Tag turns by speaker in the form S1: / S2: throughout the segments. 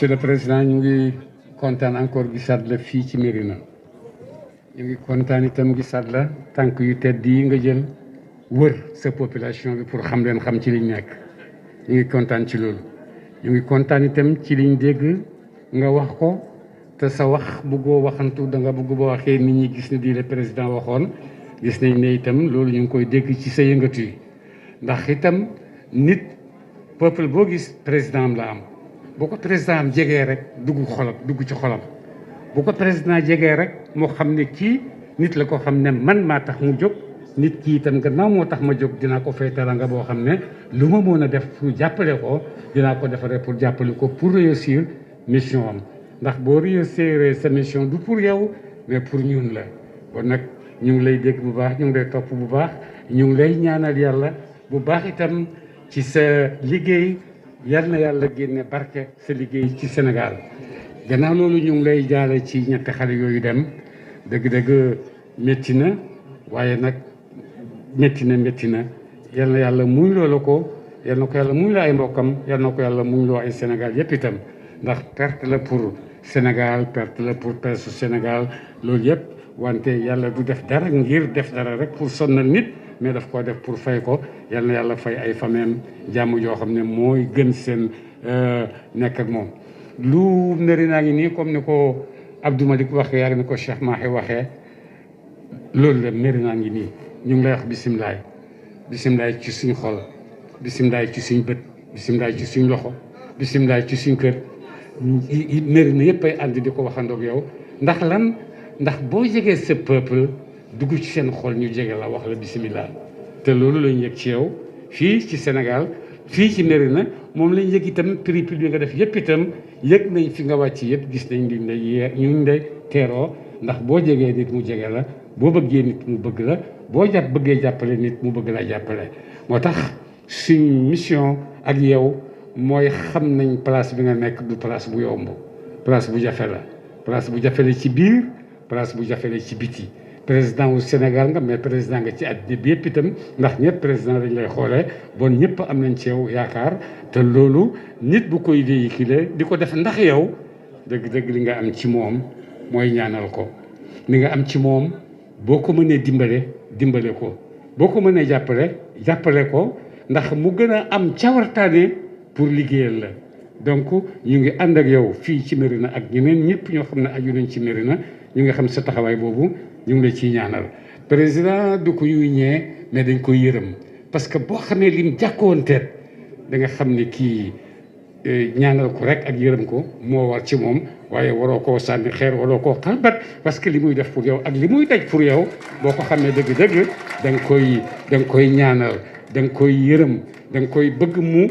S1: Monsieur le Président ñu ngi kontaan encore gisaat la fii ci Médina ñu ngi kontaan itam gisaat la tànk yu tedd yi nga jël wër sa population bi pour xam leen xam ci liñ nekk ñu ngi kontaan ci loolu. ñu ngi kontaan itam ci liñ dégg nga wax ko te sa wax bëggoo waxantu da nga bëgg boo waxee nit ñi gis ne di le président waxoon gis nañ ne itam loolu ñu ngi koy dégg ci sa yëngatu yi ndax itam nit peuple boo gis président am la am. bu ko président am jegee rek dugg ci xolam bu ko président jegee rek moo xam ne kii nit la ko xam ne man maa tax mu jóg nit kii itam gannaaw moo tax ma jóg dinaa ko fay teranga boo xam ne lu ma mën a def pour jàppale ko dinaa ko defaree pour jàppale ko pour réussir mission am ndax boo réussir sa mission du pour yow mais pour ñun la kon nag ñu ngi lay dégg bu baax ñu ngi lay topp bu baax ñu ngi lay ñaanal yàlla bu baax itam ci sa liggéey yal na yàlla génne barke sa liggéey ci Sénégal gannaaw loolu ñu ngi lay jaale ci ñetti xale yooyu dem dëgg-dëgg métti na waaye nag métti na yal na yàlla muñ loola ko yal na ko yàlla muñ la ay mbokkam yal na ko yàlla muñ loo ay Sénégal yëpp itam ndax perte la pour Sénégal perte la pour presse Sénégal loolu yëpp wante yàlla du def dara ngir def dara rek pour sonnal nit mais daf koo def pour fay ko yal na yàlla fay ay fameem jàmm joo xam ne mooy gën seen nekk ak moom. lu nëri naa ngi nii comme ni ko Abdou Malik waxee yaa ni ko Cheikh Mahi waxee loolu la nëri naa ngi nii ñu ngi lay wax bisimilaay ci suñu xol bisimilaay ci suñu bët bisimilaay ci suñu loxo bisimilaay ci suñu kër nëri na yëpp ay ànd di ko waxandoog yow ndax lan ndax boo jegee sa peuple dugg ci seen xol ñu jege la wax la bisimilah te loolu lañ yëg ci yow fii ci Sénégal fii ci Médina moom lañ yëg itam prix bi nga def yëpp itam yëg nañ fi nga wàcc yëpp gis nañ liñ lay ñu lay teeroo ndax boo jegee nit mu jege la boo bëggee nit mu bëgg la boo bëggee jàppale nit mu bëgg laa jàppale. moo tax suñ mission ak yow mooy xam nañ place bi nga nekk du place bu yomb place bu jafe la place bu jafe la ci biir place bu jafe la ci biti. président wu Sénégal nga mais président nga ci àddina bi yëpp itam ndax ñëpp président dañ lay xoolee bon ñëpp am nañ ci yow yaakaar te loolu nit bu koy véhiculer di ko def ndax yow dëgg-dëgg li nga am ci moom mooy ñaanal ko. li nga am ci moom boo ko mënee dimbale ko boo ko mënee jàppale ko ndax mu gën a am cawartaane pour liggéeyal la donc ñu ngi ànd ak yow fii ci Médina ak ñeneen ñëpp ñoo xam ne aju nañ ci Médina ñu nga xam sa taxawaay boobu ñu ngi la ciy ñaanal président du ko yuy ñee mais dañ koy yërëm parce que boo xamee lim jàkkoon teet da nga xam ne kii ñaanal ko rek ak yërëm ko moo war ci moom waaye waroo koo sànni xeer waroo koo xalbat parce que li muy def pour yow ak li muy daj pour yow boo ko xamee dëgg-dëgg da nga koy ñaanal da nga koy yërëm da nga koy bëgg mu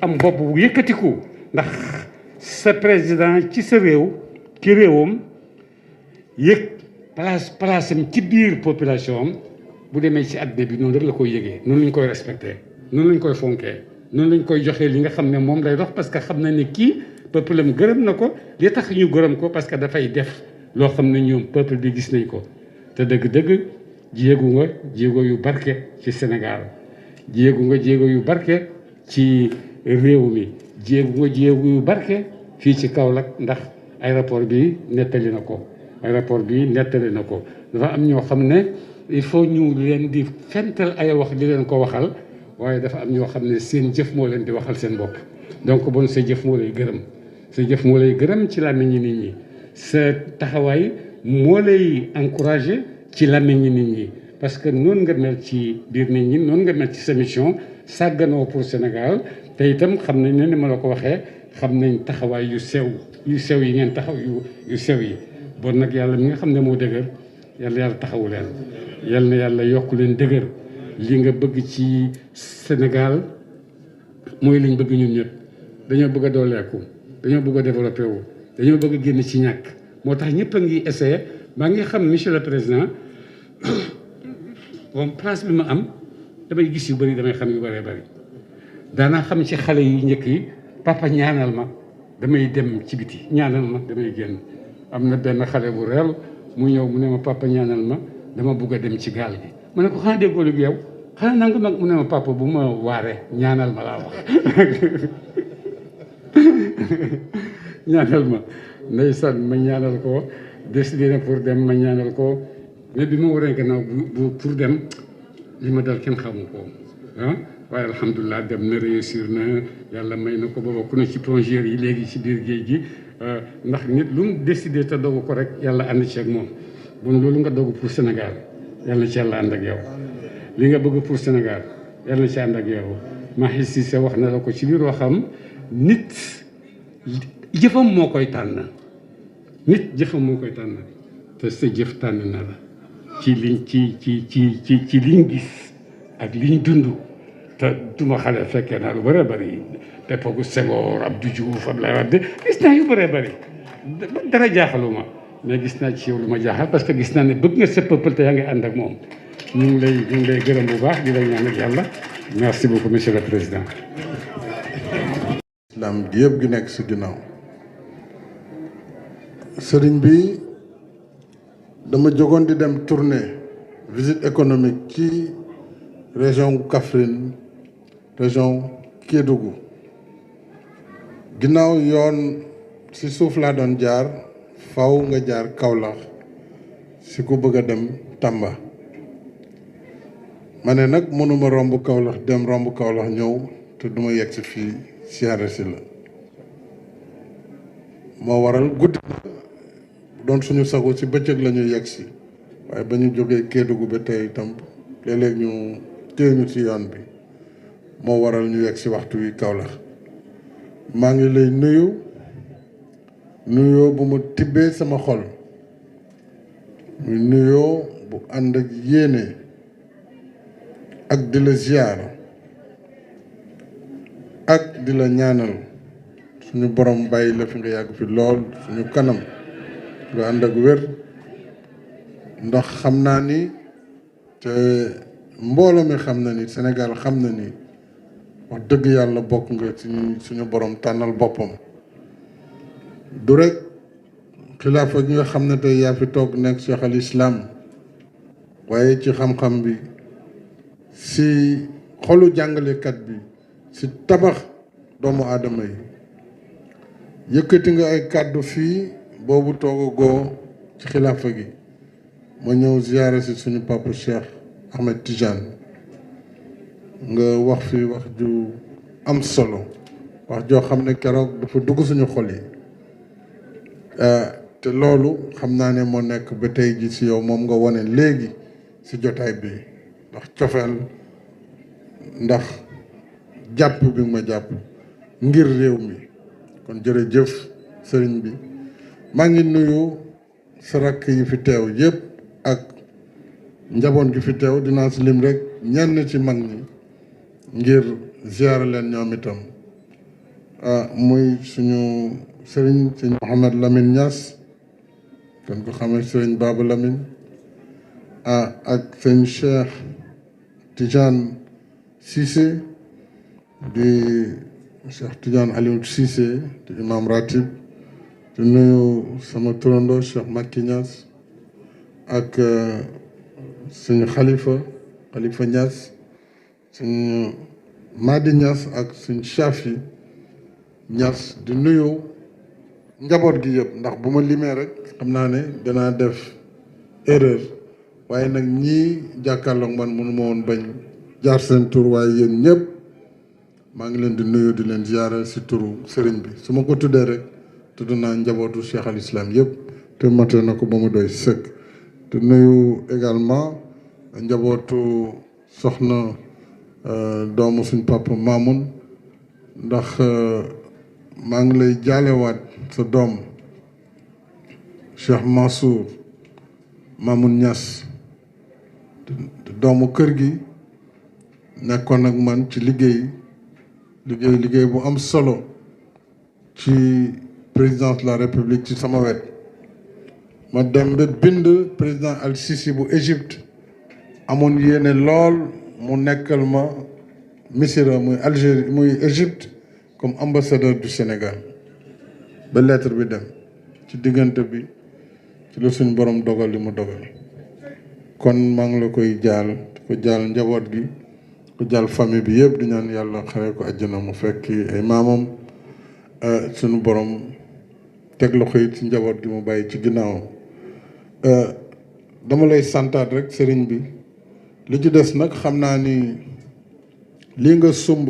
S1: am bopp bu yëkkatiku ndax sa président ci sa réew ci réewam yëg place am ci biir population am bu demee ci àddina bi noonu rek la koy yëgee noonu lañ koy respecté noonu lañ koy fonkee noonu lañ koy joxee li nga xam ne moom lay dox parce que xam na ne kii peuple am gërëm na ko li tax ñu gërëm ko parce que dafay def loo xam ne ñoom peuple bi gis nañ ko te dëgg-dëgg jéegu nga jéego yu barke ci Sénégal jéegu nga jéego yu barke ci réew mi jéegu nga jéego yu barke fii ci Kaolack ndax aéroport bi nettali na ko dafa am ñoo xam ne il faut ñu leen di fental ay wax di leen ko waxal waaye dafa am ñoo xam ne seen jëf moo leen di waxal seen bopp donc bon sa jëf moo lay gërëm ci làmmiñu nit ñi sa taxawaay moo lay encouragé ci làmmiñu nit ñi parce que noonu nga mel ci biir nit ñi noonu nga mel ci sa mission sàgganoo pour Sénégal te itam xam nañ ne ni ma la ko waxee xam nañ taxawaay yu sew yi ngeen taxaw yu sew yi bon nag yàlla mi nga xam ne moo dëgër yàlla taxawu leen yal na yàlla yokk leen dëgër li nga bëgg ci Sénégal mooy liñ bëgg ñun ñëpp dañoo bëgg a dooleeku dañoo bëgg a développé wu dañoo bëgg a génn ci ñàkk moo tax ñëpp a ngi essayé maa ngi xam monsieur le président bon place bi ma am damay gis yu bëri damay xam yu bëree bëri daanaa xam ci xale yu njëkk yi papa ñaanal ma damay dem ci biti ñaanal ma damay génn am na benn xale bu réel mu ñëw mu ne ma papa ñaanal ma dama bugg a dem ci gaal gi ma ne ko xanaa déggoo lu yow xanaa nanga mag mu ne ma papa bu ma waaree ñaanal ma laa wax ñaanal ma ndeysaan ma ñaanal ko décidé na pour dem ma ñaanal ko mais bi ma waree gannaaw bu pour dem li ma dal kenn xamu ko ah waaye alhamdulilah dem na réussir na yàlla may na ko ba bokk na ci plongeurs yi léegi ci biir géej gi ndax nit lu mu décidé te dogu ko rek yàlla ànd ci ak moom bon loolu nga dogu pour Sénégal yàlla ci yàlla ànd ak yow li nga bëgg pour Sénégal yàlla ci ànd ak yow Mahi Cissé wax na la ko ci biir waxam nit jëfam moo koy tànn nit jëfam moo koy tànn te sa jëf tànn na la ci liñ ci liñ gis ak liñ dund te duma xale fekkee naa lu bëree bëri époque Senghor Abdou Diouf Abdoulaye Wade gis naa yu bëree bëri dara jaaxaluma mais gis naa ci yow lu ma jaaxal parce que gis naa ne bëgg nga sa peuple te yaa ngi ànd ak moom ñu ngi lay gërëm bu baax di la ñaanal yàlla merci beaucoup monsieur le président.
S2: islam gi yëpp gi nekk si ginnaaw sëriñ bi dama jógoon di dem tournée visite économique ci région Kaffrine région Kédougou ginnaaw yoon si suuf laa doon jaar faw nga jaar Kaolack si ku bëgg a dem Tamba ma ne nag mënuma romb Kaolack dem romb Kaolack ñëw te duma yegg si fii siyaare si la moo waral guddi doon suñu sago si bëccëg la ñuy yegg si waaye ba ñu jógee Kédougou ba tey itam léeg-léeg ñu téye ñu si yoon bi moo waral ñu yegg si waxtu wi Kaolack maa ngi lay nuyoo bu mu tibbee sama xol muy nuyoo bu ànd ak yéene ak di la ziar ak di la ñaanal suñu borom bàyyi la fi nga yàgg fi lool suñu kanam nga ànd ak wér ndax xam naa ni te mbooloo mi xam na ni Sénégal xam na ni wax dëgg yàlla bokk nga ci suñu borom tànnal boppam du rek xilaafa gi nga xam ne tey yaa fi toog nekk Cheikh al Islam waaye ci xam-xam bi si xolu jàngalekat bi si tabax doomu aadama yi yëkkati nga ay kàddu fii boobu toogagoo ci xilaafa gi ma ñëw ziyaare si suñu papa Cheikh Ahmed Tidiane nga wax fi wax ju am solo wax joo xam ne keroog dafa dugg suñu xol yi te loolu xam naa ne moo nekk ba tey ji si yow moom nga wone léegi si jotaay bi ndax cofeel ndax jàpp bi ma jàpp ngir réew mi kon jërëjëf sëriñ bi maa ngi nuyu sa rakk yi fi teew yëpp ak njaboot gi fi teew dinaa si lim rek ñenn ci mag ñi ngir ziyaara leen ñoom itam muy suñu sëriñ sëñ Mouhamed Lamine Niass kon ko xamee sëriñ Baba Lamine ak sëñ Cheikh Tidiane Cissé di Cheikh Tidiane Aliou Cissé di imam ratib di nuyu sama turando Cheikh Makki Niass ak suñu xalifa Niass suñu Madi Niass ak suñu Chafi Niass di nuyu njaboot gi yëpp ndax bu ma limee rek xam naa ne danaa def erreur waaye nag ñii jàkkaarloog man mënu ma woon bañ jaar seen tur waaye yéen ñëpp maa ngi leen di nuyu di leen ziyaare si turu sëriñ bi su ma ko tuddee rek tudd naa njabootu Cheikh al Islam yëpp te matee na ko ba mu doy sëkk te nuyu également njabootu soxna doomu suñ papa Mamoun ndax maa ngi lay jaalewaat sa doom Cheikh Mansour Mamoun Niass doomu kër gi nekkoon ak man ci liggéey bu am solo ci présidence de la république ci sama wet ma dem ba bind président Al Sisi bu Égypte amoon yéene lool mu nekkal ma Misira muy Algérie muy Égypte comme ambassadeur du Sénégal ba lettre bi dem ci diggante bi ci la suñ borom dogal li mu dogal kon maa ngi la koy jaal ko jaal njaboot gi ko jaal famille bi yëpp di ñaan yàlla xare ko àjjana mu fekk ay maamam suñu borom teg loxo it ci njaboot gi mu bàyyi ci ginnaawam. dama lay santaat rek sëriñ bi li ci des nag xam naa ni lii nga sumb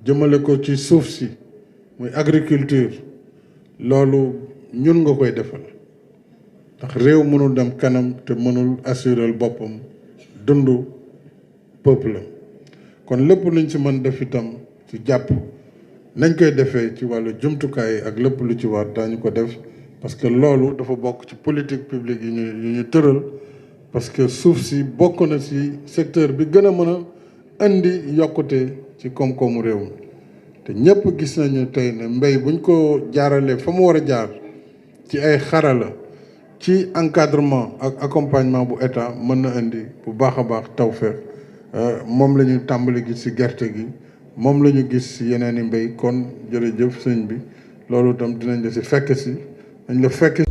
S2: jëmale ko ci suuf si muy agriculture loolu ñun nga koy defal ndax réew mënul dem kanam te mënul assurer boppam dundu peuple kon lépp luñ ci mën def itam ci jàpp nañ koy defee ci wàllu jumtukaay ak lépp lu ci war daañu ko def parce que loolu dafa bokk ci politique publique yi ñu tëral parce que suuf si bokk na ci secteur bi gën a mën a indi yokkute ci koom-koomu réew mi te ñëpp gis nañu tey ne mbéy buñ ko jaaralee fa mu war a jaar ci ay xarala ci encadrement ak accompagnement bu état mën na indi bu baax a baax tawfeex moom la ñu tàmbali gis ci gerte gi moom la ñu gis ci yeneen i mbéy kon jërëjëf sëñ bi loolu itam dinañ la ci fekk si dañ la fekk